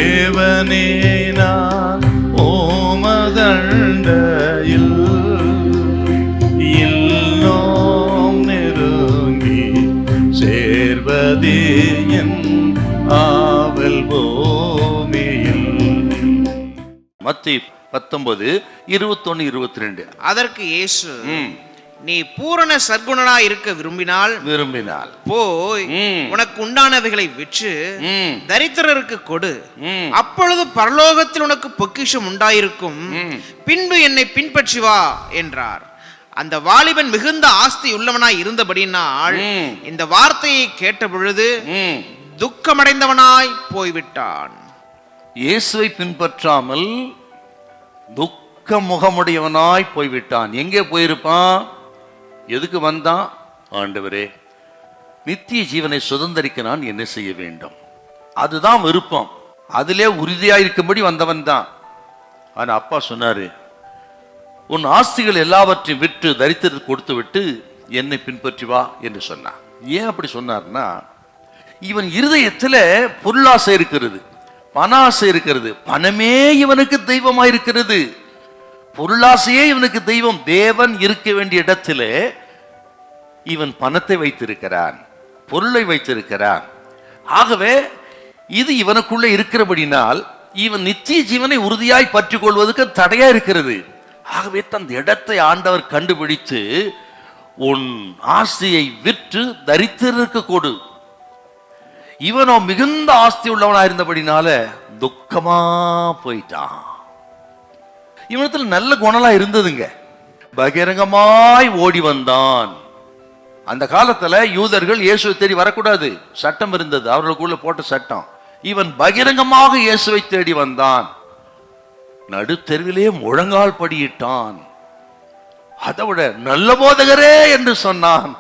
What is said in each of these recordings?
தேவனே நான் ஓமதண்டையில் இன்னும் நெருங்கி சேர்வதே என் ஆவல் பூமியில். மத்தேயு 19:21-22. அதற்கு இயேசு, நீ பூரண சற்குணனாய் இருக்க விரும்பினால் போய் உனக்கு உண்டானவைகளை விற்று தரித்திரருக்கு கொடு, அப்பொழுது பரலோகத்தில் உனக்கு பொக்கிஷம் உண்டாயிருக்கும், பின்பு என்னை பின்பற்றி வா என்றார். அந்த வாலிபன் மிகுந்த ஆஸ்தி உள்ளவனாய் இருந்தபடினால் இந்த வார்த்தையை கேட்ட பொழுது துக்கமடைந்தவனாய் போய்விட்டான். இயேசுவை பின்பற்றாமல் துக்க முகமுடையவனாய் போய்விட்டான். எங்கே போயிருப்பான்? எதுக்கு வந்தான்? ஆண்டவரே, நித்திய ஜீவனை சுதந்திரிக்க நான் என்ன செய்ய வேண்டும்? அதுதான் விருப்பம். அதிலே உறுதியாயிருக்கும்படி வந்தவன் தான். ஆனா அப்பா சொன்னாரு, உன் ஆஸ்திகள் எல்லாவற்றையும் விற்று தரித்திரத்தை கொடுத்து விட்டு என்னை பின்பற்றி வா என்று சொன்னான். ஏன் அப்படி சொன்னார்னா, இவன் இருதயத்துல பொருளாசை இருக்கிறது, பண ஆசை இருக்கிறது. பணமே இவனுக்கு தெய்வமாயிருக்கிறது. பொருளாசையே இவனுக்கு தெய்வம். தேவன் இருக்க வேண்டிய இடத்திலே இவன் பணத்தை வைத்திருக்கிறான், பொருளை வைத்திருக்கிறான். ஆகவே இது இவனுக்குள்ள இருக்கிறபடினால் இவன் நித்திய ஜீவனை உறுதியாய் பற்றி கொள்வதற்கு தடையா இருக்கிறது. ஆகவே தன் இடத்தை ஆண்டவர் கண்டுபிடித்து, உன் ஆசையை விற்று தரித்திரருக்கு கொடு. இவனோ மிகுந்த ஆஸ்தி உள்ளவனா இருந்தபடினால துக்கமா போயிட்டான். இவனத்துல நல்ல குணலா இருந்ததுங்க. பகிரங்கமாய் ஓடி வந்தான். அந்த காலத்துல யூதர்கள் இயேசுவை தேடி வரக்கூடாது, சட்டம் இருந்தது, அவர்களுக்குள்ள போட்ட சட்டம். இவன் பகிரங்கமாக இயேசுவை தேடி வந்தான். நடுத்தெருவிலே முழங்கால் படியிட்டான். அதை விட நல்ல போதகரே என்று சொன்னான்.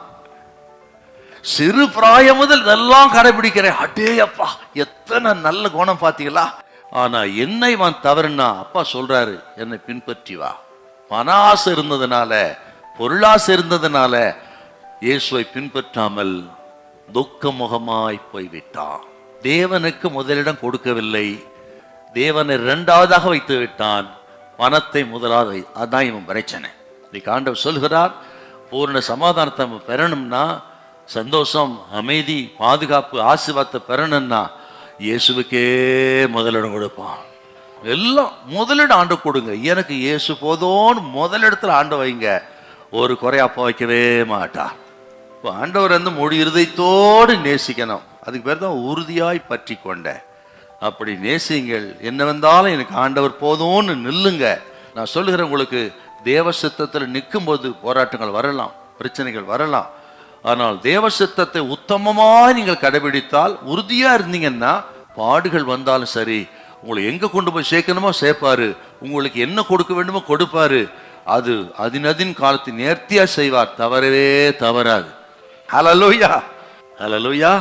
சிறு பிராயம் முதல் இதெல்லாம் கடைபிடிக்கிறேன். அடே அப்பா, எத்தனை நல்ல குணம் பார்த்தீங்களா? ஆனா என்ன இவன் தவறுனா, அப்பா சொல்றாரு, என்னை பின்பற்றி வா. பணாசை இருந்ததுனால, பொருளாசை இருந்ததுனால இயேசுவை பின்பற்றாமல் துக்க முகமாய் போய்விட்டான். தேவனுக்கு முதலிடம் கொடுக்கவில்லை, தேவனை இரண்டாவதாக வைத்து விட்டான், பணத்தை முதலாவது. அதான் இவன் பிரச்சனை. இன்னைக்கு ஆண்டவர் சொல்கிறார், பூர்ண சமாதானத்தை பெறணும்னா, சந்தோஷம், அமைதி, பாதுகாப்பு, ஆசீர்வாதத்தை பெறணும்னா இயேசுவுக்கே முதலிடம் கொடுப்பான். எல்லாம் முதலிடம் ஆண்டு கொடுங்க. எனக்கு இயேசு போதோன்னு முதலிடத்துல ஆண்டு வைங்க. ஒரு குறையாப்பா வைக்கவே மாட்டார். இப்போ ஆண்டவர் வந்து முழு இருதயத்தோடு நேசிக்கணும். அதுக்கு பேர் தான் உறுதியாய் பற்றி கொண்ட. அப்படி நேசிங்கள். என்ன வந்தாலும் எனக்கு ஆண்டவர் போதும்னு நில்லுங்க. நான் சொல்லுகிறேன், உங்களுக்கு தேவ சித்தத்தில் நிற்கும் போது போராட்டங்கள் வரலாம், பிரச்சனைகள் வரலாம். ஆனால் தேவ சித்தத்தை உத்தமமாக நீங்கள் கடைபிடித்தால், உறுதியா இருந்தீங்கன்னா, பாடுகள் வந்தாலும் சரி, உங்களை எங்க கொண்டு போய் சேர்க்கணுமோ சேர்ப்பாரு, உங்களுக்கு என்ன கொடுக்க வேண்டுமோ கொடுப்பாரு. அது அதின் காலத்தை நேர்த்தியா செய்வார், தவறவே தவறாது. ஹல்லேலூயா, ஹல்லேலூயா.